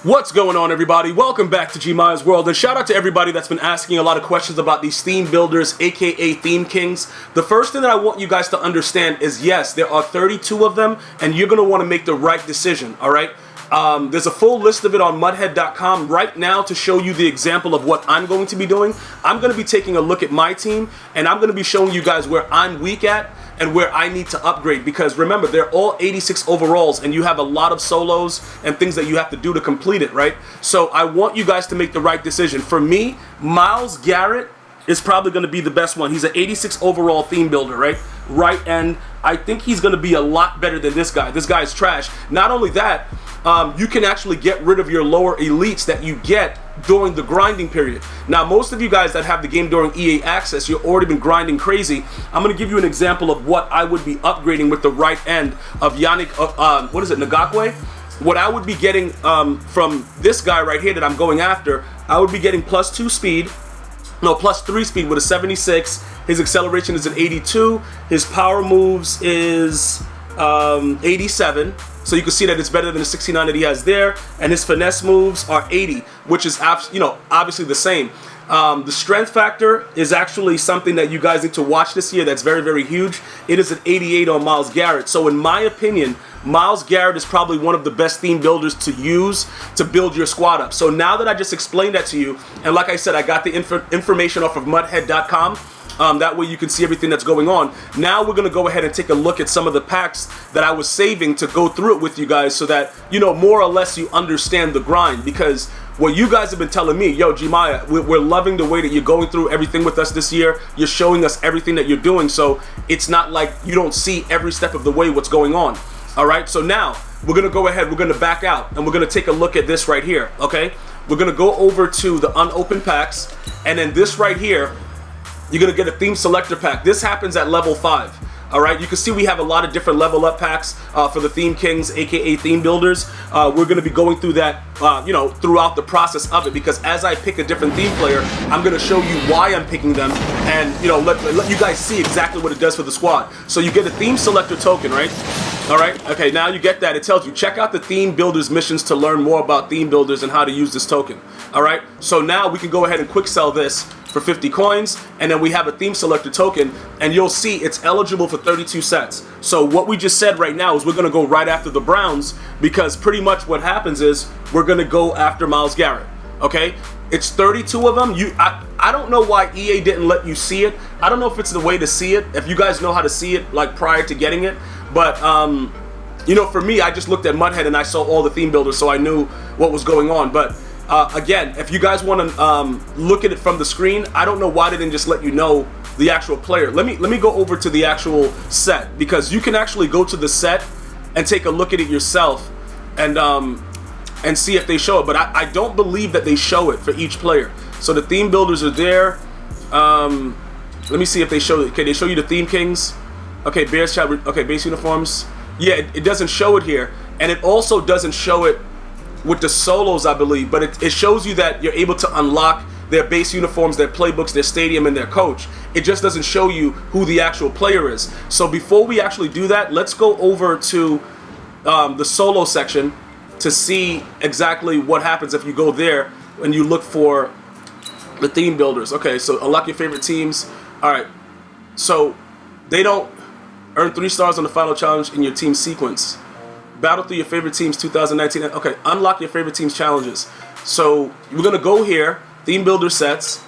What's going on, everybody? Welcome back to GmiasWorld, and shout out to everybody that's been asking a lot of questions about these theme builders, aka Theme Kings. The first thing that I want you guys to understand is, yes, there are 32 of them, and you're going to want to make the right decision, alright? There's a full list of it on muthead.com right now to show you the example of what I'm going to be doing. I'm going to be taking a look at my team, and I'm going to be showing you guys where I'm weak at and where I need to upgrade, because remember, they're all 86 overalls and you have a lot of solos and things that you have to do to complete it, right? So I want you guys to make the right decision. For me, Myles Garrett is probably going to be the best one. He's an 86 overall theme builder, right? Right end. I think he's going to be a lot better than this guy. This guy's trash. Not only that, you can actually get rid of your lower elites that you get during the grinding period. Now, most of you guys that have the game during EA Access, you've already been grinding crazy. I'm going to give you an example of what I would be upgrading with the right end of Ngakwe. What I would be getting from this guy right here that I'm going after, I would be getting +2 speed, no, +3 speed with a 76. His acceleration is an 82. His power moves is 87. So you can see that it's better than the 69 that he has there, and his finesse moves are 80, which is obviously the same. The strength factor is actually something that you guys need to watch this year. That's very, very huge. It is an 88 on Myles Garrett. So in my opinion, Myles Garrett is probably one of the best theme builders to use to build your squad up. So now that I just explained that to you, and like I said, I got the information off of muthead.com. That way you can see everything that's going on. Now we're going to go ahead and take a look at some of the packs that I was saving to go through it with you guys, so that, you know, more or less you understand the grind. Because what you guys have been telling me, yo, Gmia, we're loving the way that you're going through everything with us this year. You're showing us everything that you're doing, so it's not like you don't see every step of the way what's going on. All right, so now we're going to go ahead, we're going to back out, and we're going to take a look at this right here, okay? We're going to go over to the unopened packs, and then this right here, you're going to get a theme selector pack. This happens at level 5. All right, you can see we have a lot of different level up packs for the Theme Kings, aka theme builders. We're going to be going through that, throughout the process of it, because as I pick a different theme player, I'm going to show you why I'm picking them, and let you guys see exactly what it does for the squad. So you get a theme selector token, right? All right, okay, now you get that. It tells you, check out the theme builders missions to learn more about theme builders and how to use this token. All right, so now we can go ahead and quick sell this for 50 coins, and then we have a theme selector token, and you'll see it's eligible for 32 sets. So what we just said right now is we're going to go right after the Browns, because pretty much what happens is we're going to go after Myles Garrett. Okay, it's 32 of them. I don't know why EA didn't let you see it. I don't know if it's the way to see it, if you guys know how to see it like prior to getting it, but for me, I just looked at Muthead and I saw all the theme builders, so I knew what was going on. But again, if you guys want to look at it from the screen, I don't know why they didn't just let you know the actual player. Let me go over to the actual set, because you can actually go to the set and take a look at it yourself and see if they show it. But I don't believe that they show it for each player. So the theme builders are there. Let me see if they show it. Okay, they show you the Theme Kings. Okay, Bears chat. Okay, base uniforms. Yeah, it doesn't show it here, and it also doesn't show it with the solos, I believe, but it shows you that you're able to unlock their base uniforms, their playbooks, their stadium, and their coach. It just doesn't show you who the actual player is. So before we actually do that, let's go over to the solo section to see exactly what happens if you go there and you look for the theme builders. Okay, so unlock your favorite teams. All right, so they don't earn 3 stars on the final challenge in your team sequence. Battle through your favorite teams 2019. Okay, unlock your favorite teams challenges. So we're gonna go here, theme builder sets,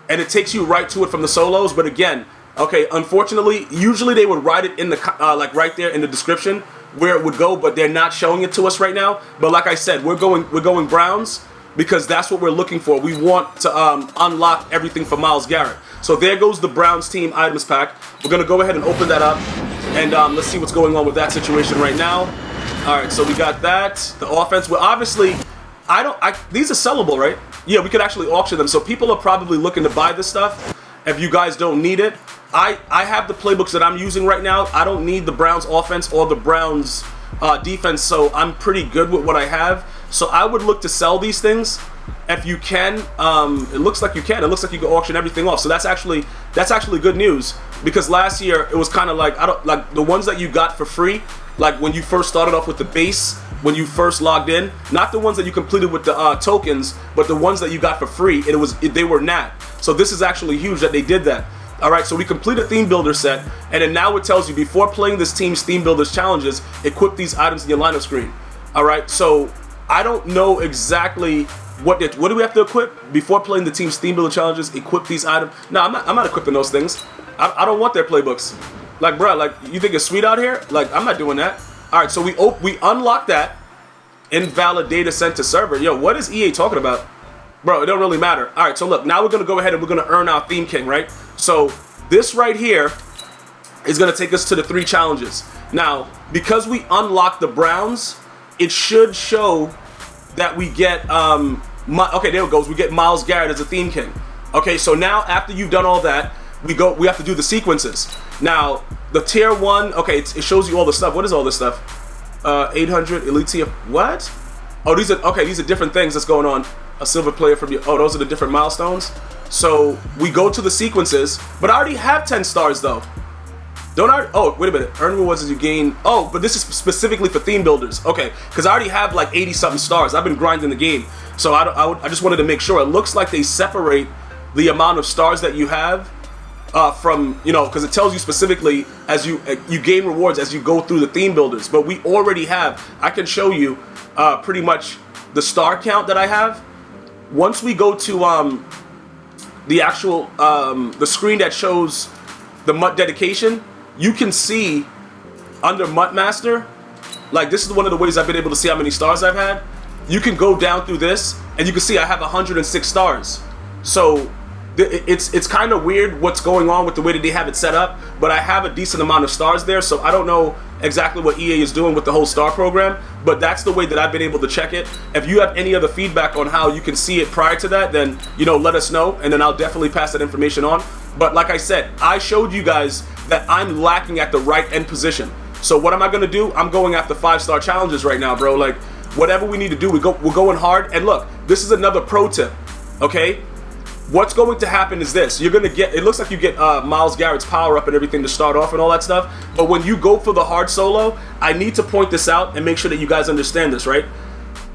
and it takes you right to it from the solos. But again, okay, unfortunately, usually they would write it in the like right there in the description where it would go, but they're not showing it to us right now. But like I said, we're going Browns, because that's what we're looking for. We want to unlock everything for Myles Garrett. So there goes the Browns team items pack. We're gonna go ahead and open that up, and let's see what's going on with that situation right now. All right, so we got that. The offense, well, obviously, these are sellable, right? Yeah, we could actually auction them. So people are probably looking to buy this stuff if you guys don't need it. I have the playbooks that I'm using right now. I don't need the Browns offense or the Browns defense, so I'm pretty good with what I have. So I would look to sell these things if you can. It looks like you can. It looks like you can auction everything off. So that's actually good news, because last year it was kind of like the ones that you got for free, like when you first started off with the base when you first logged in. Not the ones that you completed with the tokens, but the ones that you got for free. They were NAT. So this is actually huge that they did that. All right, so we completed theme builder set, and then now it tells you before playing this team's theme builders challenges, equip these items in your lineup screen. All right, so I don't know exactly what do we have to equip before playing the team's theme builder challenges. Equip these items. No, I'm not equipping those things. I don't want their playbooks. Like, bro, like you think it's sweet out here? Like, I'm not doing that. All right, so we unlock that. Invalid data sent to server. Yo, what is EA talking about? Bro, it don't really matter. All right, so look, now we're going to go ahead and we're going to earn our Theme King, right? So this right here is going to take us to the 3 challenges. Now, because we unlock the Browns, it should show that we get, okay, there it goes. We get Myles Garrett as a Theme King. Okay, so now after you've done all that, we have to do the sequences. Now, the tier 1, okay, it shows you all the stuff. What is all this stuff? 800 elite tier, what? Oh, these are different things that's going on. A silver player from you. Oh, those are the different milestones. So we go to the sequences, but I already have 10 stars though. Don't I? Oh, wait a minute. Earn rewards as you gain. Oh, but this is specifically for theme builders. Okay, because I already have like 80 something stars. I've been grinding the game, so I just wanted to make sure. It looks like they separate the amount of stars that you have from, you know, because it tells you specifically as you gain rewards as you go through the theme builders. But we already have. I can show you pretty much the star count that I have. Once we go to the actual the screen that shows the MUT dedication, you can see under MUT Master, like this is one of the ways I've been able to see how many stars I've had. You can go down through this and you can see I have 106 stars. So it's kind of weird what's going on with the way that they have it set up, but I have a decent amount of stars there, so I don't know exactly what EA is doing with the whole star program, but that's the way that I've been able to check it. If you have any other feedback on how you can see it prior to that, then, you know, let us know, and then I'll definitely pass that information on. But like I said, I showed you guys that I'm lacking at the right end position. So what am I going to do? I'm going after 5-star challenges right now, bro. Like, whatever we need to do, we're going hard. And look, this is another pro tip, okay? What's going to happen is this. You're going to get, it looks like you get Myles Garrett's power up and everything to start off and all that stuff. But when you go for the hard solo, I need to point this out and make sure that you guys understand this, right?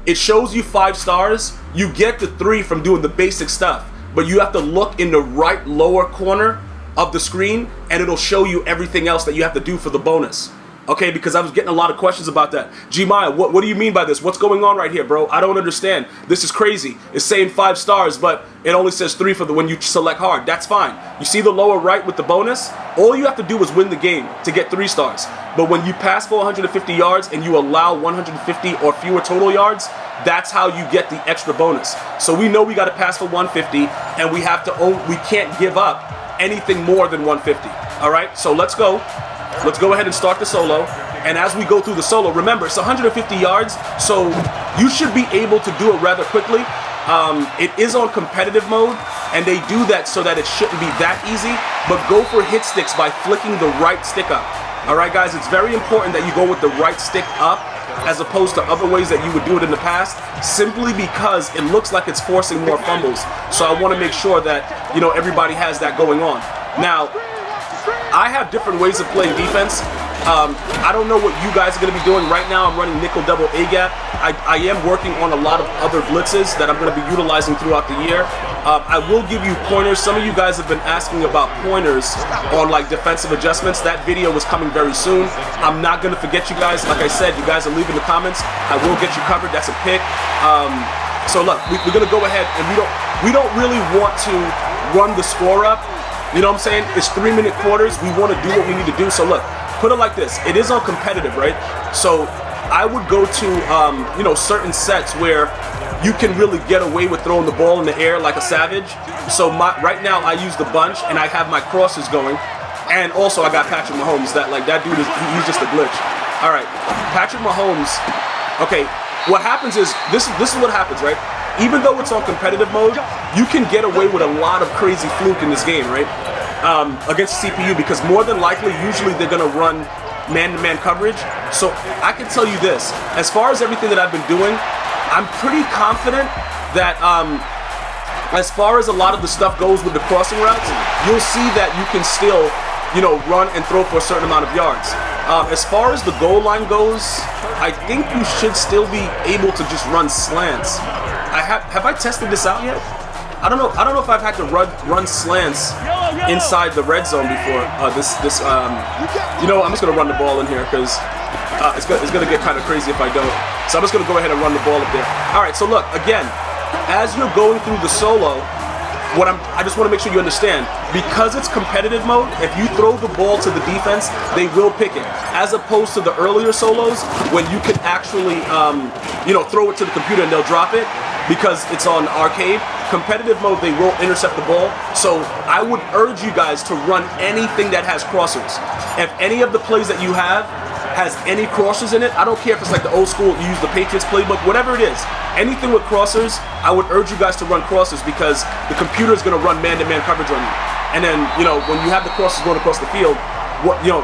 It shows you 5 stars. You get the 3 from doing the basic stuff. But you have to look in the right lower corner of the screen and it'll show you everything else that you have to do for the bonus. Okay, because I was getting a lot of questions about that. Gmia, what do you mean by this? What's going on right here, bro? I don't understand. This is crazy. It's saying 5 stars, but it only says 3 for when you select hard. That's fine. You see the lower right with the bonus? All you have to do is win the game to get 3 stars. But when you pass for 150 yards and you allow 150 or fewer total yards, that's how you get the extra bonus. So we know we got to pass for 150, and we can't give up anything more than 150. All right, so let's go. Let's go ahead and start the solo. And as we go through the solo, remember, it's 150 yards, so you should be able to do it rather quickly. It is on competitive mode, and they do that so that it shouldn't be that easy, but go for hit sticks by flicking the right stick up. All right, guys, it's very important that you go with the right stick up as opposed to other ways that you would do it in the past, simply because it looks like it's forcing more fumbles. So I want to make sure that, you know, everybody has that going on. Now, I have different ways of playing defense. I don't know what you guys are going to be doing right now. I'm running nickel double A-gap. I am working on a lot of other blitzes that I'm going to be utilizing throughout the year. I will give you pointers. Some of you guys have been asking about pointers on like defensive adjustments. That video is coming very soon. I'm not going to forget you guys. Like I said, you guys are leaving the comments. I will get you covered. That's a pick. So look, we're going to go ahead, and we don't really want to run the score up. You know what I'm saying? It's 3-minute quarters. We want to do what we need to do. So look, put it like this. It is on competitive, right? So I would go to, you know, certain sets where you can really get away with throwing the ball in the air like a savage. So right now I use the bunch and I have my crosses going. And also I got Patrick Mahomes. That dude he's just a glitch. All right, Patrick Mahomes. Okay, what happens is, this is what happens, right? Even though it's on competitive mode, you can get away with a lot of crazy fluke in this game, right? Against CPU, because more than likely, usually they're going to run man-to-man coverage. So I can tell you this, as far as everything that I've been doing, I'm pretty confident that as far as a lot of the stuff goes with the crossing routes, you'll see that you can still, you know, run and throw for a certain amount of yards. As far as the goal line goes, I think you should still be able to just run slants. Have I tested this out yet? I don't know if I've had to run slants inside the red zone before. You know, I'm just gonna run the ball in here because it's gonna get kind of crazy if I don't. So I'm just gonna go ahead and run the ball up there. All right. So look, again, as you're going through the solo, I just want to make sure you understand, because it's competitive mode, if you throw the ball to the defense, they will pick it. As opposed to the earlier solos, when you can actually, you know, throw it to the computer and they'll drop it, because it's on arcade. Competitive mode, they will intercept the ball. So I would urge you guys to run anything that has crossers. If any of the plays that you have has any crossers in it, I don't care if it's like the old school, you use the Patriots playbook, whatever it is, anything with crossers, I would urge you guys to run crossers, because the computer is going to run man-to-man coverage on you. And then, you know, when you have the crossers going across the field,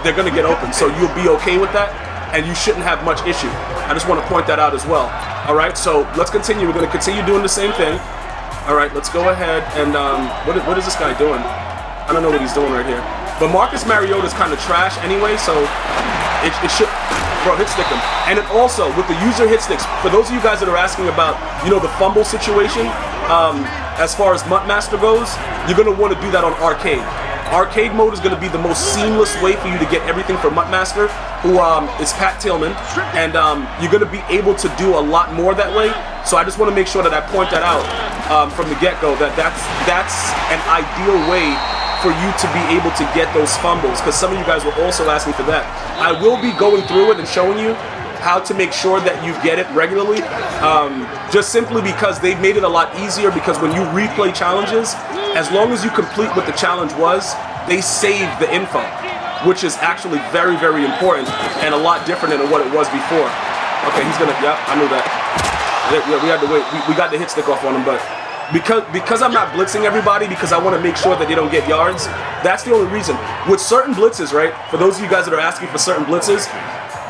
they're going to get open. So you'll be okay with that, and you shouldn't have much issue. I just want to point that out as well. All right, so let's continue. We're going to continue doing the same thing. All right, let's go ahead and what is this guy doing? I don't know what he's doing right here. But Marcus Mariota's kind of trash anyway, so it should, bro, hit stick him. And then also with the user hit sticks, for those of you guys that are asking about, you know, the fumble situation, as far as MUT Master goes, you're gonna want to do that on arcade. Arcade mode is going to be the most seamless way for you to get everything from MUT Master, who is Pat Tillman, and you're going to be able to do a lot more that way. So I just want to make sure that I point that out from the get-go, that's an ideal way for you to be able to get those fumbles, because some of you guys were also asking for that. I will be going through it and showing you how to make sure that you get it regularly, just simply because they've made it a lot easier, because when you replay challenges, as long as you complete what the challenge was, they save the info, which is actually very, very important and a lot different than what it was before. Okay, he's gonna, yeah, I knew that. Yeah, we had to wait. We got the hit stick off on him, but because I'm not blitzing everybody, because I want to make sure that they don't get yards, that's the only reason. With certain blitzes, right, for those of you guys that are asking for certain blitzes,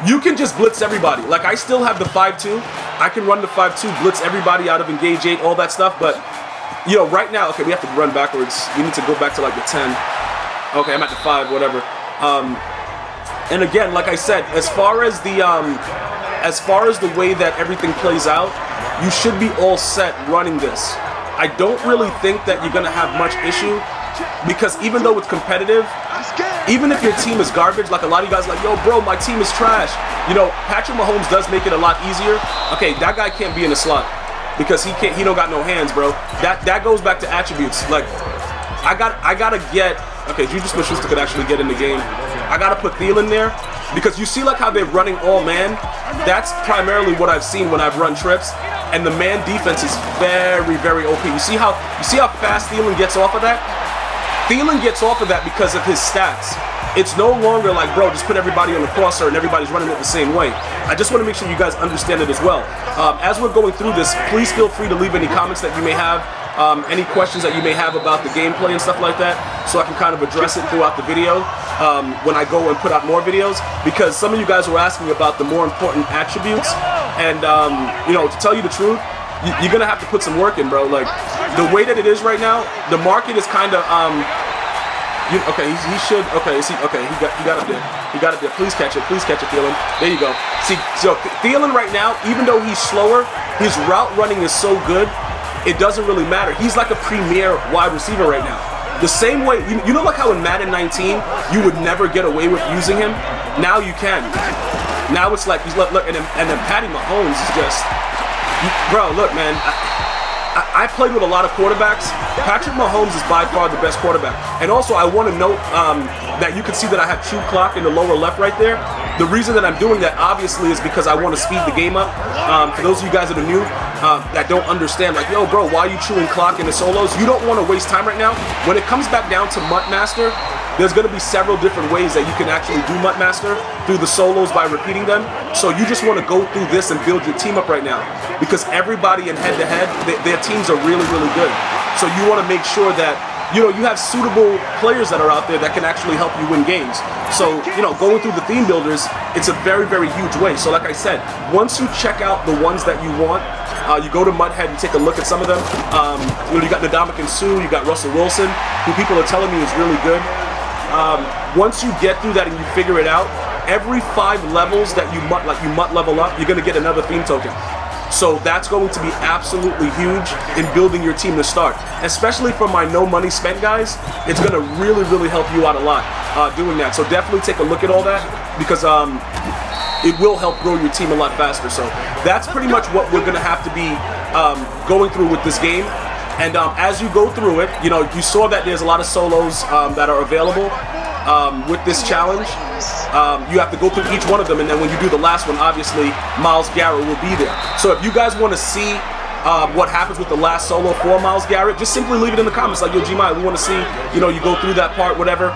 you can just blitz everybody. Like, I still have the 5-2. I can run the 5-2, blitz everybody out of engage 8, all that stuff, but you know, right now, okay, we have to run backwards. We need to go back to like the 10. Okay, I'm at the 5, whatever. And again, like I said, as far as the way that everything plays out, you should be all set running this. I don't really think that you're gonna have much issue, because even though it's competitive, even if your team is garbage, like a lot of you guys are like, yo, bro, my team is trash. You know, Patrick Mahomes does make it a lot easier. Okay, that guy can't be in the slot, because he don't got no hands, bro. That goes back to attributes. Like, I gotta get, okay, Juju Smith-Schuster could actually get in the game. I gotta put Thielen there, because you see like how they're running all man. That's primarily what I've seen when I've run trips, and the man defense is very, very OP. You see how fast Thielen gets off of that? Thielen gets off of that because of his stats. It's no longer like, bro, just put everybody on the crosser and everybody's running it the same way. I just want to make sure you guys understand it as well. As we're going through this, please feel free to leave any comments that you may have, any questions that you may have about the gameplay and stuff like that, so I can kind of address it throughout the video when I go and put out more videos, because some of you guys were asking about the more important attributes, and you know, to tell you the truth, you're gonna have to put some work in, bro. Like, the way that it is right now, the market is kind of okay, he should. Okay, see. Okay, he got up there. He got up there. Please catch it. Please catch it, Thielen. There you go. See, so Thielen right now, even though he's slower, his route running is so good, it doesn't really matter. He's like a premier wide receiver right now. The same way, you know, like how in Madden 19 you would never get away with using him. Now you can. Now it's like he's look, and then Patty Mahomes is just, bro. Look, man. I played with a lot of quarterbacks. Patrick Mahomes is by far the best quarterback. And also, I want to note that you can see that I have True Clock in the lower left right there. The reason that I'm doing that, obviously, is because I want to speed the game up. For those of you guys that are new, that don't understand, like, yo, bro, why are you chewing clock in the solos? You don't want to waste time right now. When it comes back down to MUT Master, there's going to be several different ways that you can actually do MUT Master through the solos by repeating them. So you just want to go through this and build your team up right now, because everybody in head-to-head, their teams are really, really good. So you want to make sure that, you know, you have suitable players that are out there that can actually help you win games. So, you know, going through the theme builders, it's a very, very huge way. So like I said, once you check out the ones that you want, you go to Muthead and take a look at some of them. You know, you got Ndamukong Suh, you got Russell Wilson, who people are telling me is really good. Once you get through that and you figure it out, every 5 levels that you MUT level up, you're gonna get another theme token. So that's going to be absolutely huge in building your team to start. Especially for my no money spent guys, it's gonna really, really help you out a lot doing that. So definitely take a look at all that, because it will help grow your team a lot faster. So that's pretty much what we're gonna have to be going through with this game. And as you go through it, you know, you saw that there's a lot of solos that are available with this challenge. You have to go through each one of them, and then when you do the last one, obviously Myles Garrett will be there. So if you guys want to see what happens with the last solo for Myles Garrett, just simply leave it in the comments, like, yo, Gmi, we want to see, you know, you go through that part, whatever.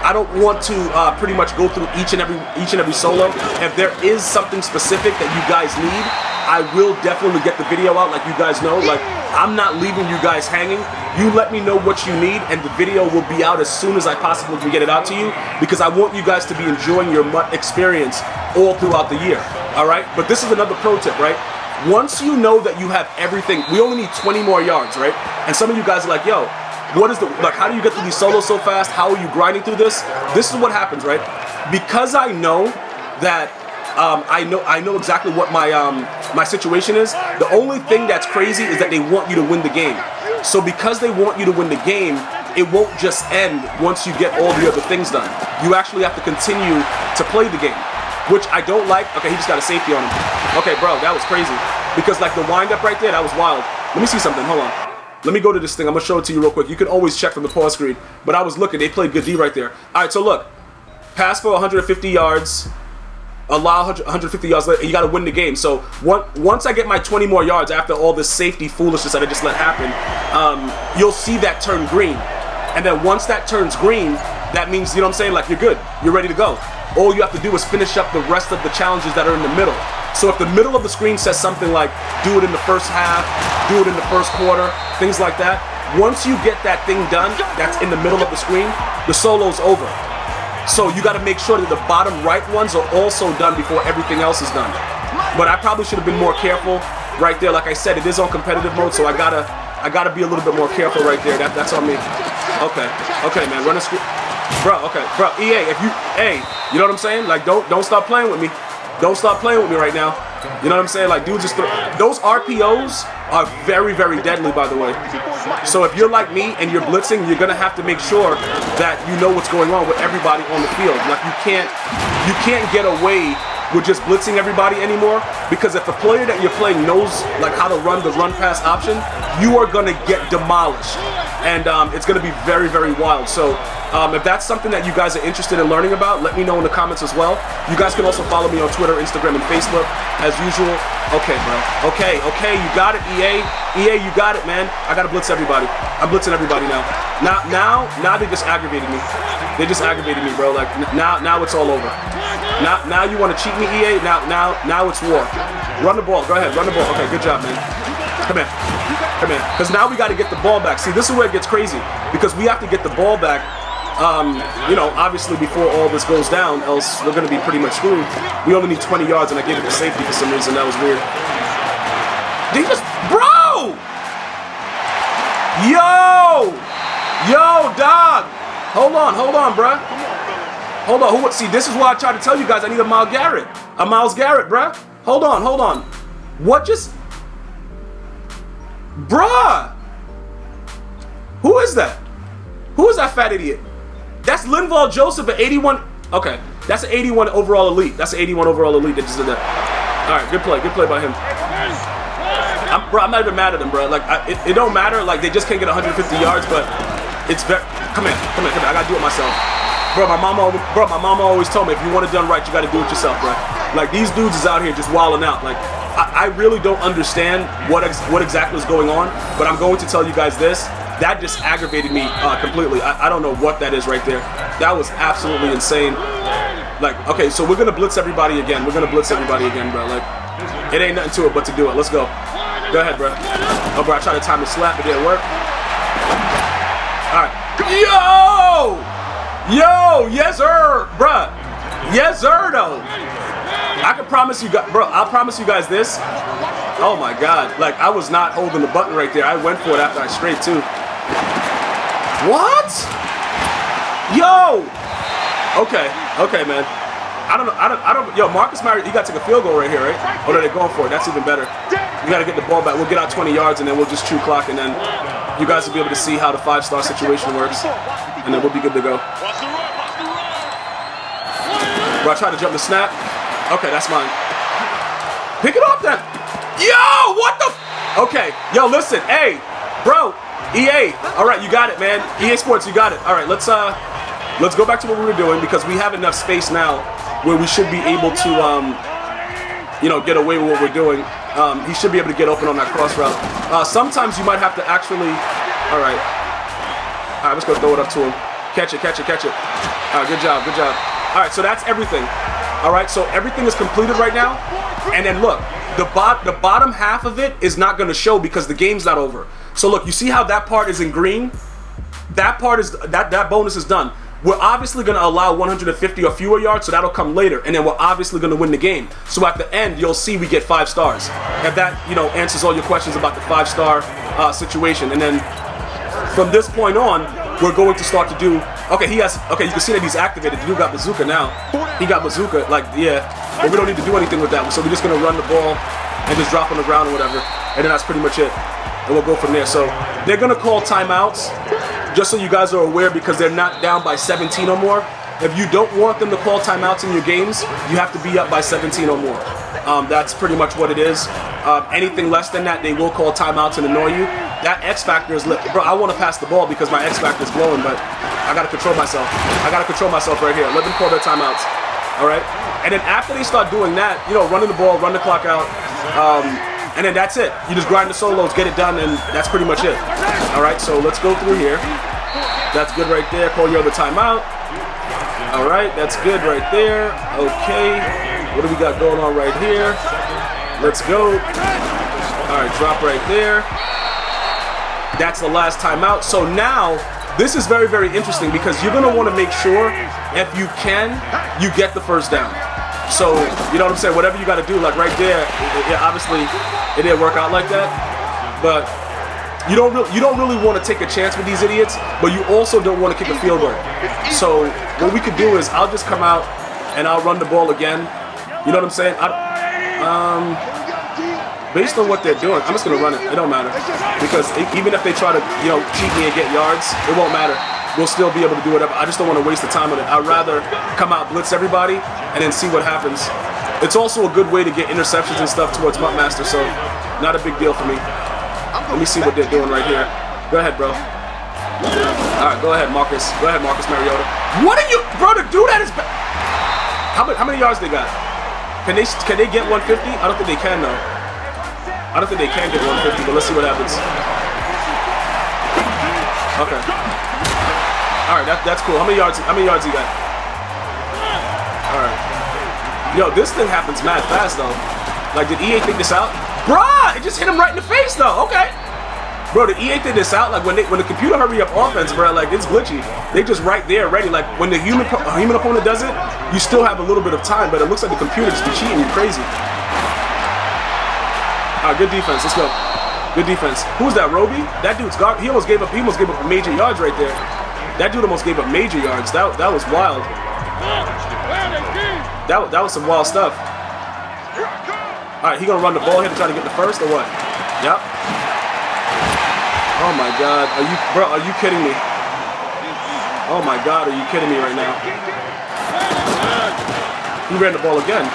I don't want to pretty much go through each and every solo. If there is something specific that you guys need, I will definitely get the video out, like you guys know. Like, I'm not leaving you guys hanging. You let me know what you need, and the video will be out as soon as I possibly can get it out to you, because I want you guys to be enjoying your MUT experience all throughout the year, all right? But this is another pro tip, right? Once you know that you have everything, we only need 20 more yards, right? And some of you guys are like, yo, what is how do you get through these solos so fast? How are you grinding through this? This is what happens, right? Because I know that I know exactly what my situation is. The only thing that's crazy is that they want you to win the game. So because they want you to win the game, it won't just end once you get all the other things done. You actually have to continue to play the game, which I don't like. Okay, he just got a safety on him. Okay, bro, that was crazy. Because like the wind up right there, that was wild. Let me see something, hold on. Let me go to this thing, I'm gonna show it to you real quick. You can always check from the pause screen, but I was looking, they played good D right there. All right, so look, pass for 150 yards, allow 150 yards later, and you got to win the game. So once I get my 20 more yards after all this safety foolishness that I just let happen, you'll see that turn green. And then once that turns green, that means, you know what I'm saying, like, you're good. You're ready to go. All you have to do is finish up the rest of the challenges that are in the middle. So if the middle of the screen says something like, do it in the first half, do it in the first quarter, things like that, once you get that thing done that's in the middle of the screen, the solo's over. So you got to make sure that the bottom right ones are also done before everything else is done. But I probably should have been more careful right there. Like I said, it is on competitive mode, so I gotta be a little bit more careful right there. That's on me. Okay, man, run a screen, bro. Okay, bro. EA, you know what I'm saying? Like, don't stop playing with me. Don't stop playing with me right now. You know what I'm saying? Like, dude, just those RPOs are very, very deadly, by the way. So if you're like me and you're blitzing, you're gonna have to make sure that you know what's going on with everybody on the field. Like, you can't get away with just blitzing everybody anymore, because if the player that you're playing knows like how to run the run pass option, you are gonna get demolished, and it's gonna be very, very wild. So if that's something that you guys are interested in learning about, let me know in the comments as well. You guys can also follow me on Twitter, Instagram, and Facebook as usual. Okay, bro. Okay, you got it, EA. EA, you got it, man. I gotta blitz everybody. I'm blitzing everybody now. Now they just aggravated me. They just aggravated me, bro. Like, now it's all over. Now you want to cheat me, EA? Now it's war. Run the ball. Go ahead. Run the ball. Okay, good job, man. Come here. Because now we got to get the ball back. See, this is where it gets crazy, because we have to get the ball back. You know, obviously before all this goes down, else we're gonna be pretty much screwed. We only need 20 yards, and I gave it to safety for some reason. That was weird. They just, bro! Yo, dog! Hold on, bruh. Hold on, see, this is why I tried to tell you guys I need a Myles Garrett. Bruh. Hold on. What just... Bruh! Who is that? Who is that fat idiot? That's Linval Joseph at 81... Okay, that's an 81 overall elite. That's an 81 overall elite that just did that. Alright, good play by him. I'm not even mad at him, bro. Like, it don't matter. Like, they just can't get 150 yards, but it's very... Come here. I gotta do it myself. Bro, my mama always told me, if you want it done right, you gotta do it yourself, bro. Like, these dudes is out here just wilding out. Like, I really don't understand what exactly is going on, but I'm going to tell you guys this. That just aggravated me completely. I don't know what that is right there. That was absolutely insane. Like, okay, so we're gonna blitz everybody again. Bro. Like, it ain't nothing to it but to do it. Let's go. Go ahead, bro. Oh, bro, I tried to time the slap, it didn't work. All right. Yo, yes sir, bruh. Yes sir, though. I can promise you guys, bro. I'll promise you guys this. Oh my God, like, I was not holding the button right there. I went for it after I straight too. What? Yo. Okay, man. I don't know. Yo, Marcus Mariota, you got to take a field goal right here, right? Or are they going for it? That's even better. We got to get the ball back. We'll get out 20 yards, and then we'll just chew clock, and then you guys will be able to see how the 5-star situation works, and then we'll be good to go. Bro, I tried to jump the snap. Okay, that's mine. Pick it up then. Yo, what the? Okay, yo, listen, hey, bro, EA. All right, you got it, man. EA Sports, you got it. All right, let's go back to what we were doing because we have enough space now where we should be able to, you know, get away with what we're doing. He should be able to get open on that cross route. Sometimes you might have to actually. All right, let's go throw it up to him. Catch it, catch it, catch it. All right, good job, good job. All right, so that's everything. All right, so everything is completed right now. And then look, the bottom half of it is not going to show because the game's not over. So look, you see how that part is in green? That part is that bonus is done. We're obviously going to allow 150 or fewer yards, so that'll come later. And then we're obviously going to win the game. So at the end, you'll see we get 5 stars. If that, you know, answers all your questions about the 5-star situation. And then from this point on, we're going to start to do. Okay, you can see that he's activated. The dude got bazooka now. He got bazooka, like, yeah. But we don't need to do anything with that. So we're just going to run the ball and just drop on the ground or whatever. And then that's pretty much it. And we'll go from there. So they're going to call timeouts, just so you guys are aware, because they're not down by 17 or more. If you don't want them to call timeouts in your games, you have to be up by 17 or more. That's pretty much what it is. Anything less than that, they will call timeouts and annoy you. That X factor is lit. Bro, I want to pass the ball because my X factor is glowing, but I got to control myself. I got to control myself right here. Let them call their timeouts. All right? And then after they start doing that, you know, running the ball, run the clock out, and then that's it. You just grind the solos, get it done, and that's pretty much it. All right, so let's go through here. That's good right there. Call your other timeout. All right, that's good right there. Okay, what do we got going on right here? Let's go. All right, drop right there. That's the last timeout. So now, this is very, very interesting because you're going to want to make sure, if you can, you get the first down. So, you know what I'm saying? Whatever you got to do, like right there, obviously, it didn't work out like that. But you don't really want to take a chance with these idiots, but you also don't want to kick a field goal. So what we could do is I'll just come out and I'll run the ball again. You know what I'm saying? Based on what they're doing, I'm just gonna run it. It don't matter because even if they try to, you know, cheat me and get yards, it won't matter. We'll still be able to do whatever. I just don't want to waste the time on it. I'd rather come out, blitz everybody, and then see what happens. It's also a good way to get interceptions and stuff towards MUT Master, so not a big deal for me. Let me see what they're doing right here. Go ahead, bro. All right, go ahead, Marcus. Go ahead, Marcus Mariota. What are you, bro? To do that is bad. How many yards they got? Can they get 150? I don't think they can though. I don't think they can get 150, but let's see what happens. Okay. All right, that's cool. How many yards he got? All right. Yo, this thing happens mad fast though. Like, did EA think this out? Bruh, it just hit him right in the face though. Okay. Bro, did EA think this out? Like when the computer hurry up offense, bro, like it's glitchy. They just right there ready. Like when the human opponent does it, you still have a little bit of time, but it looks like the computer just be cheating you crazy. Good defense. Let's go. Good defense. Who's that, Roby? That dude's guard. He almost gave up major yards right there. That dude almost gave up major yards. That was wild. That was some wild stuff. All right, he gonna run the ball here to try to get the first or what? Yep. Oh my God, are you kidding me? Oh my God, are you kidding me right now? He ran the ball again.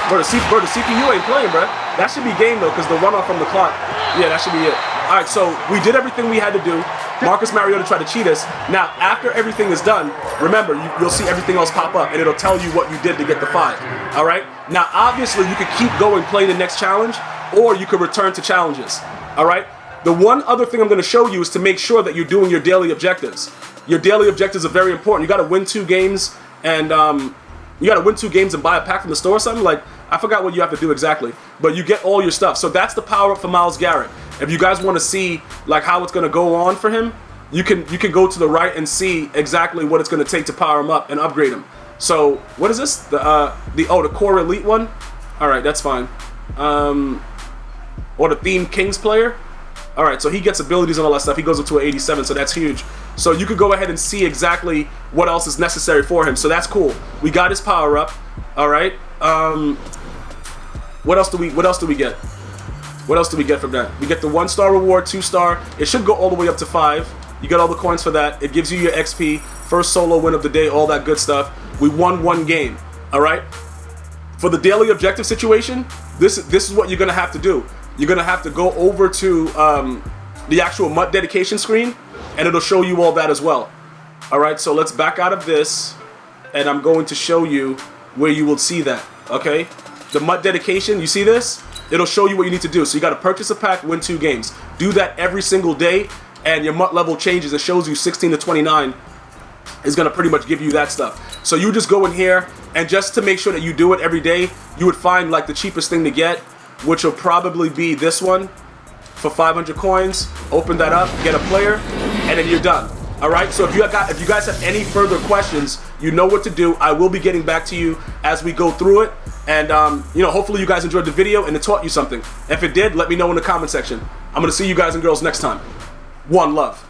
Bro, the CPU ain't playing, bro. That should be game though, because the runoff from the clock. Yeah, that should be it. All right, so we did everything we had to do. Marcus Mariota tried to cheat us. Now, after everything is done, remember, you'll see everything else pop up, and it'll tell you what you did to get the 5. All right? Now, obviously, you could keep going, play the next challenge, or you could return to challenges. All right? The one other thing I'm going to show you is to make sure that you're doing your daily objectives. Your daily objectives are very important. You got to win 2 games, and buy a pack from the store or something. Like, I forgot what you have to do exactly, but you get all your stuff. So that's the power up for Myles Garrett. If you guys want to see like how it's going to go on for him, you can go to the right and see exactly what it's going to take to power him up and upgrade him. So what is this? The Core Elite one? All right, that's fine. Or the Theme Kings player. All right, so he gets abilities and all that stuff. He goes up to an 87, so that's huge. So you could go ahead and see exactly what else is necessary for him. So that's cool. We got his power up. All right. What else do we get? What else do we get from that? We get the 1-star reward, 2-star. It should go all the way up to 5. You get all the coins for that. It gives you your XP, first solo win of the day, all that good stuff. We won 1 game. All right. For the daily objective situation, this is what you're gonna have to do. You're gonna have to go over to the actual MUT dedication screen, and it'll show you all that as well. All right, so let's back out of this, and I'm going to show you where you will see that. Okay, the MUT dedication. You see this? It'll show you what you need to do. So you got to purchase a pack, win 2 games. Do that every single day, and your MUT level changes. It shows you 16 to 29. Is going to pretty much give you that stuff. So you just go in here, and just to make sure that you do it every day, you would find like the cheapest thing to get, which will probably be this one for 500 coins. Open that up, get a player, and then you're done. All right, so if you guys have any further questions, you know what to do. I will be getting back to you as we go through it, and you know, hopefully you guys enjoyed the video and it taught you something. If it did, let me know in the comment section. I'm going to see you guys and girls next time. One love.